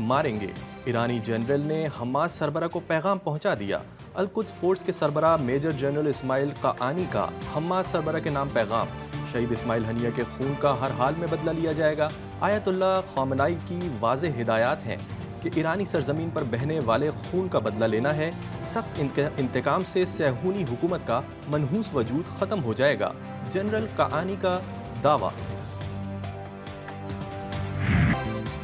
ماریں گے۔ ایرانی جنرل نے حماس سربراہ کو پیغام پہنچا دیا۔ القدس فورس کے سربراہ میجر جنرل اسماعیل قعانی کا حماس سربراہ کے نام پیغام۔ شہید اسماعیل ہنیہ کے خون کا ہر حال میں بدلہ لیا جائے گا۔ آیت اللہ خامنائی کی واضح ہدایات ہیں کہ ایرانی سرزمین پر بہنے والے خون کا بدلہ لینا ہے۔ سخت انتقام سے صہیونی حکومت کا منحوس وجود ختم ہو جائے گا، جنرل قعانی کا دعویٰ۔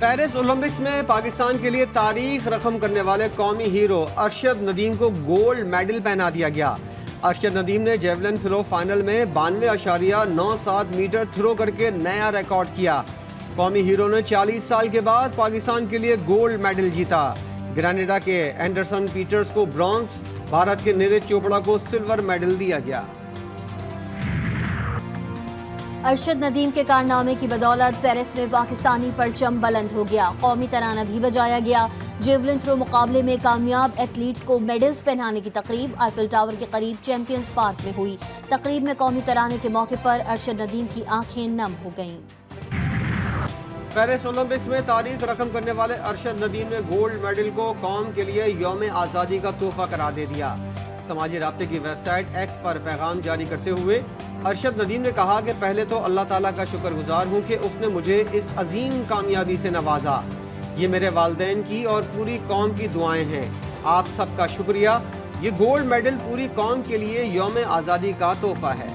پیرس اولمپکس میں پاکستان کے لیے تاریخ رقم کرنے والے قومی ہیرو ارشد ندیم کو گولڈ میڈل پہنا دیا گیا۔ ارشد ندیم نے جیولن تھرو فائنل میں 92.97 میٹر تھرو کر کے نیا ریکارڈ کیا۔ قومی ہیرو نے 40 سال کے بعد پاکستان کے لیے گولڈ میڈل جیتا۔ گرینیڈا کے اینڈرسن پیٹرز کو برونز، بھارت کے نیرج چوپڑا کو سلور میڈل دیا گیا۔ ارشد ندیم کے کارنامے کی بدولت پیرس میں پاکستانی پرچم بلند ہو گیا، قومی ترانہ بھی بجایا گیا۔ جیولن تھرو مقابلے میں کامیاب ایتھلیٹس کو میڈلز پہنانے کی تقریب آئیفل ٹاور کے قریب چیمپئنز پارک میں ہوئی۔ تقریب میں قومی ترانے کے موقع پر ارشد ندیم کی آنکھیں نم ہو گئیں۔ پیرس اولمپکس میں تاریخ رقم کرنے والے ارشد ندیم نے گولڈ میڈل کو قوم کے لیے یوم آزادی کا تحفہ قرار دے دیا۔ سماجی رابطے کی ویب سائٹ ایکس پر پیغام جاری کرتے ہوئے ارشد ندیم نے کہا کہ پہلے تو اللہ تعالیٰ کا شکر گزار ہوں کہ اس نے مجھے اس عظیم کامیابی سے نوازا۔ یہ میرے والدین کی اور پوری قوم کی دعائیں ہیں، آپ سب کا شکریہ۔ یہ گولڈ میڈل پوری قوم کے لیے یوم آزادی کا تحفہ ہے۔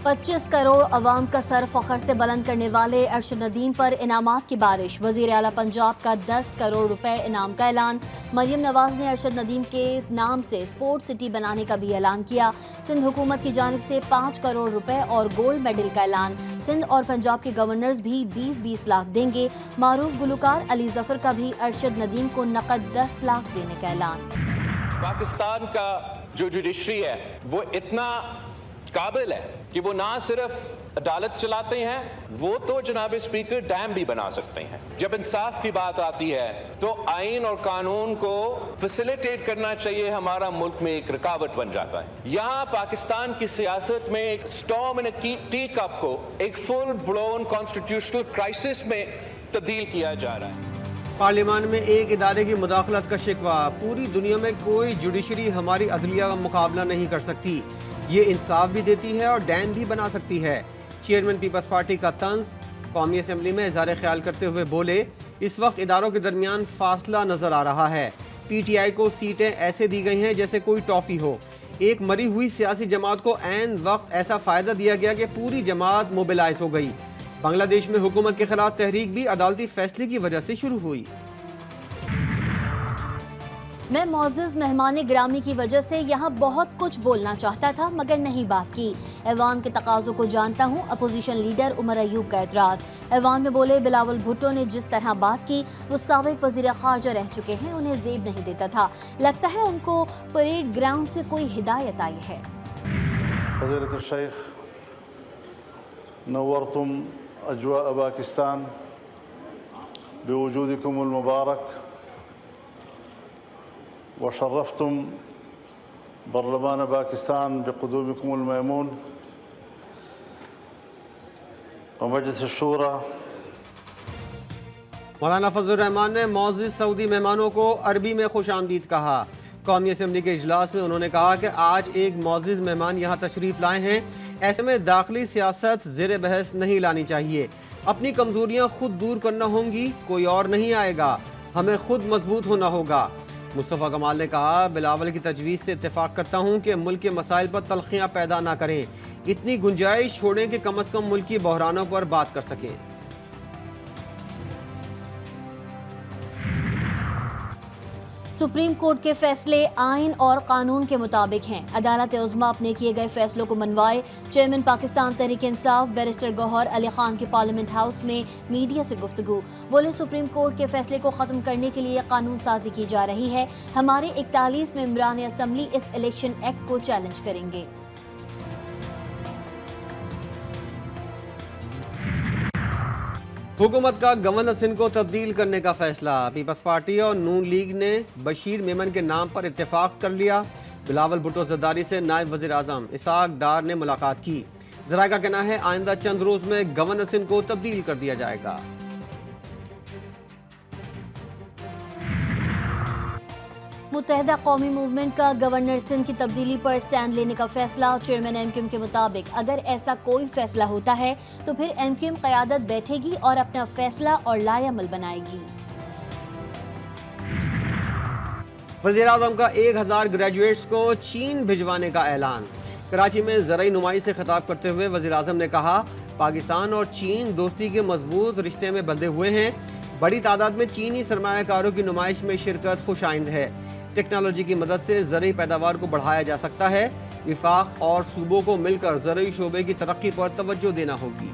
25 کروڑ عوام کا سر فخر سے بلند کرنے والے ارشد ندیم پر انعامات کی بارش۔ وزیر اعلیٰ پنجاب کا 10 کروڑ روپے انعام کا اعلان۔ مریم نواز نے ارشد ندیم کے نام سے اسپورٹ سٹی بنانے کا بھی اعلان کیا۔ سندھ حکومت کی جانب سے 5 کروڑ روپے اور گولڈ میڈل کا اعلان۔ سندھ اور پنجاب کے گورنرز بھی 20-20 لاکھ دیں گے۔ معروف گلوکار علی ظفر کا بھی ارشد ندیم کو نقد 10 لاکھ دینے کا اعلان۔ پاکستان کا جو جوڈیشری ہے وہ اتنا قابل ہے کہ وہ نہ صرف عدالت چلاتے ہیں، وہ تو جناب اسپیکر ڈیم بھی بنا سکتے ہیں۔ جب انصاف کی بات آتی ہے تو آئین اور قانون کو فیسیلیٹیٹ کرنا چاہیے، ہمارا ملک میں ایک رکاوٹ بن جاتا ہے۔ یہاں پاکستان کی سیاست میں ایک storm in A T cup کو ایک فل بلون کانسٹیٹیوشنل کرائسس میں تبدیل کیا جا رہا ہے۔ پارلیمان میں ایک ادارے کی مداخلت کا شکوہ۔ پوری دنیا میں کوئی جوڈیشری ہماری عدلیہ کا مقابلہ نہیں کر سکتی، یہ انصاف بھی دیتی ہے اور ڈیم بھی بنا سکتی ہے۔ چیئرمین پیپلز پارٹی کا طنز۔ قومی اسمبلی میں اظہار خیال کرتے ہوئے بولے، اس وقت اداروں کے درمیان فاصلہ نظر آ رہا ہے۔ پی ٹی آئی کو سیٹیں ایسے دی گئی ہیں جیسے کوئی ٹافی ہو۔ ایک مری ہوئی سیاسی جماعت کو عین وقت ایسا فائدہ دیا گیا کہ پوری جماعت موبلائز ہو گئی۔ بنگلہ دیش میں حکومت کے خلاف تحریک بھی عدالتی فیصلے کی وجہ سے شروع ہوئی۔ میں معزز مہمان گرامی کی وجہ سے یہاں بہت کچھ بولنا چاہتا تھا مگر نہیں بات کی۔ ایوان کے تقاضوں کو جانتا ہوں، اپوزیشن لیڈر عمر ایوب کا اعتراض۔ ایوان میں بولے، بلاول بھٹو نے جس طرح بات کی وہ سابق وزیر خارجہ رہ چکے ہیں، انہیں زیب نہیں دیتا تھا۔ لگتا ہے ان کو پریڈ گراؤنڈ سے کوئی ہدایت آئی ہے۔ فضيلة الشيخ، نورتم أجواء باكستان بوجودكم المبارك، وشرفتم برلمان باكستان بقدومكم الميمون، ومجلس الشورى۔ مولانا فضل الرحمان نے معزز سعودی مہمانوں کو عربی میں خوش آمدید کہا۔ قومی اسمبلی کے اجلاس میں انہوں نے کہا کہ آج ایک معزز مہمان یہاں تشریف لائے ہیں، ایسے میں داخلی سیاست زیر بحث نہیں لانی چاہیے۔ اپنی کمزوریاں خود دور کرنا ہوں گی، کوئی اور نہیں آئے گا، ہمیں خود مضبوط ہونا ہوگا۔ مصطفیٰ کمال نے کہا، بلاول کی تجویز سے اتفاق کرتا ہوں کہ ملک کے مسائل پر تلخیاں پیدا نہ کریں، اتنی گنجائش چھوڑیں کہ کم از کم ملکی بحرانوں پر بات کر سکیں۔ سپریم کورٹ کے فیصلے آئین اور قانون کے مطابق ہیں، عدالت عظمیٰ اپنے کیے گئے فیصلوں کو منوائے۔ چیئرمین پاکستان تحریک انصاف بیرسٹر گوہر علی خان کی پارلیمنٹ ہاؤس میں میڈیا سے گفتگو۔ بولے، سپریم کورٹ کے فیصلے کو ختم کرنے کے لیے قانون سازی کی جا رہی ہے، ہمارے 41 ممبران اسمبلی اس الیکشن ایکٹ کو چیلنج کریں گے۔ حکومت کا گورنر سندھ کو تبدیل کرنے کا فیصلہ۔ پیپلز پارٹی اور نون لیگ نے بشیر میمن کے نام پر اتفاق کر لیا۔ بلاول بھٹو زرداری سے نائب وزیر اعظم اسحاق ڈار نے ملاقات کی۔ ذرائع کا کہنا ہے آئندہ چند روز میں گورنر سندھ کو تبدیل کر دیا جائے گا۔ متحدہ قومی موومنٹ کا گورنر سندھ کی تبدیلی پر سٹینڈ لینے کا فیصلہ۔ چیئرمین ایم کیو ایم کے مطابق اگر ایسا کوئی فیصلہ ہوتا ہے تو پھر ایم کیو ایم قیادت بیٹھے گی اور اپنا فیصلہ اور لائے عمل بنائے گی۔ وزیراعظم کا 1000 گریجویٹس کو چین بھجوانے کا اعلان۔ کراچی میں زرعی نمائش سے خطاب کرتے ہوئے وزیراعظم نے کہا پاکستان اور چین دوستی کے مضبوط رشتے میں بندھے ہوئے ہیں۔ بڑی تعداد میں چینی سرمایہ کاروں کی نمائش میں شرکت خوش آئند ہے۔ ٹیکنالوجی کی مدد سے زرعی پیداوار کو بڑھایا جا سکتا ہے۔ وفاق اور صوبوں کو مل کر زرعی شعبے کی ترقی پر توجہ دینا ہوگی۔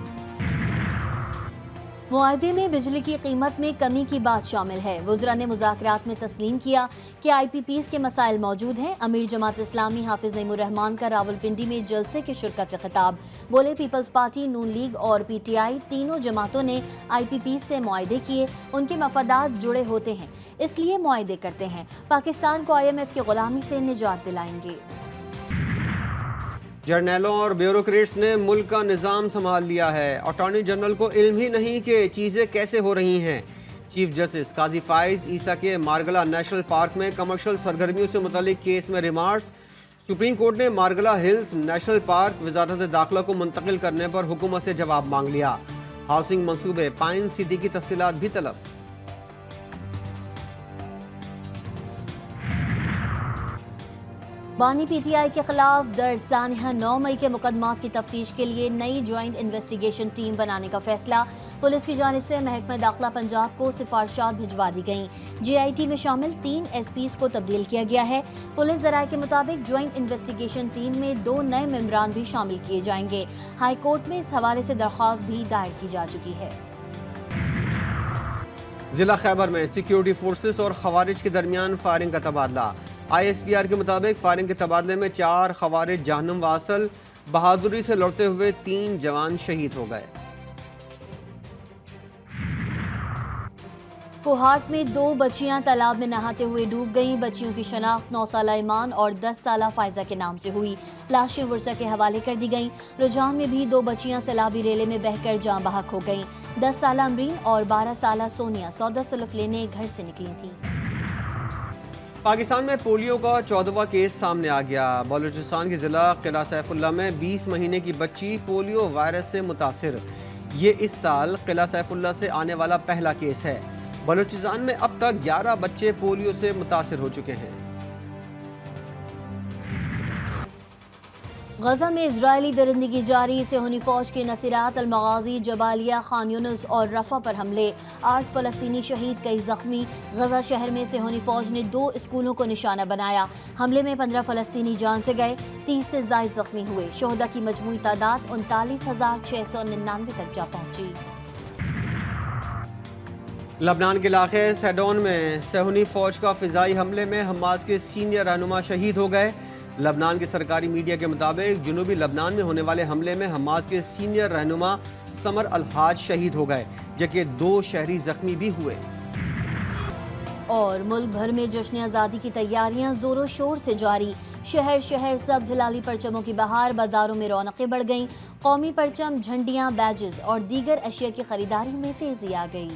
معاہدے میں بجلی کی قیمت میں کمی کی بات شامل ہے۔ وزراء نے مذاکرات میں تسلیم کیا کہ آئی پی پیز کے مسائل موجود ہیں۔ امیر جماعت اسلامی حافظ نعیم الرحمان کا راولپنڈی میں جلسے کے شرکا سے خطاب، بولے پیپلز پارٹی، نون لیگ اور پی ٹی آئی تینوں جماعتوں نے آئی پی پیز سے معاہدے کیے، ان کے مفادات جڑے ہوتے ہیں، اس لیے معاہدے کرتے ہیں، پاکستان کو آئی ایم ایف کی غلامی سے نجات دلائیں گے۔ جرنیلوں اور بیوروکریٹس نے ملک کا نظام سنبھال لیا ہے، اٹارنی جنرل کو علم ہی نہیں کہ چیزیں کیسے ہو رہی ہیں۔ چیف جسٹس قاضی فائز عیسیٰ کے مارگلہ نیشنل پارک میں کمرشل سرگرمیوں سے متعلق کیس میں ریمارکس۔ سپریم کورٹ نے مارگلہ ہلز نیشنل پارک وزارت داخلہ کو منتقل کرنے پر حکومت سے جواب مانگ لیا۔ ہاؤسنگ منصوبے پائن سٹی کی تفصیلات بھی طلب۔ بانی پی ٹی آئی کے خلاف درج سانحہ 9 مئی کے مقدمات کی تفتیش کے لیے نئی جوائنٹ انویسٹیگیشن ٹیم بنانے کا فیصلہ۔ پولیس کی جانب سے محکمہ داخلہ پنجاب کو سفارشات بھجوا دی گئیں۔ جے آئی ٹی میں شامل 3 ایس پیز کو تبدیل کیا گیا ہے۔ پولیس ذرائع کے مطابق جوائنٹ انویسٹیگیشن ٹیم میں 2 نئے ممبران بھی شامل کیے جائیں گے۔ ہائی کورٹ میں اس حوالے سے درخواست بھی دائر کی جا چکی ہے۔ ضلع خیبر میں سیکیورٹی فورسز اور خوارج کے درمیان فائرنگ کا تبادلہ۔ آئی ایس پی آر کے مطابق فائرنگ کے تبادلے میں 4 خوارج جہنم واصل، بہادری سے لڑتے ہوئے 3 جوان شہید ہو گئے۔ کوہاٹ میں 2 بچیاں تالاب میں نہاتے ہوئے ڈوب گئیں۔ بچیوں کی شناخت 9 سالہ ایمان اور 10 سالہ فائزہ کے نام سے ہوئی۔ لاشیں ورثہ کے حوالے کر دی گئیں۔ رجحان میں بھی 2 بچیاں سیلابی ریلے میں بہہ کر جاں بحق ہو گئیں۔ 10 سالہ امرین اور 12 سالہ سونیا سودا سلف لینے گھر سے نکلی تھیں۔ پاکستان میں پولیو کا 14واں کیس سامنے آ گیا۔ بلوچستان کے ضلع قلعہ سیف اللہ میں 20 مہینے کی بچی پولیو وائرس سے متاثر۔ یہ اس سال قلعہ سیف اللہ سے آنے والا پہلا کیس ہے۔ بلوچستان میں اب تک 11 بچے پولیو سے متاثر ہو چکے ہیں۔ غزہ میں اسرائیلی درندگی جاری، صہیونی فوج کے نصیرات، المغازی، جبالیہ، خان یونس اور رفح پر حملے، 8 فلسطینی شہید، کئی زخمی۔ غزہ شہر میں صہیونی فوج نے 2 اسکولوں کو نشانہ بنایا۔ حملے میں 15 فلسطینی جان سے گئے، 30 سے زائد زخمی ہوئے۔ شہداء کی مجموعی تعداد 39,699 تک جا پہنچی۔ لبنان کے علاقے سیڈون میں صہیونی فوج کا فضائی حملے میں حماس کے سینئر رہنما شہید ہو گئے۔ لبنان کے سرکاری میڈیا کے مطابق جنوبی لبنان میں ہونے والے حملے میں حماس کے سینئر رہنما سمر الحاج شہید ہو گئے، جبکہ 2 شہری زخمی بھی ہوئے۔ اور ملک بھر میں جشن آزادی کی تیاریاں زور و شور سے جاری۔ شہر شہر سبز ہلالی پرچموں کی بہار، بازاروں میں رونقیں بڑھ گئیں۔ قومی پرچم، جھنڈیاں، بیجز اور دیگر اشیاء کی خریداری میں تیزی آ گئی۔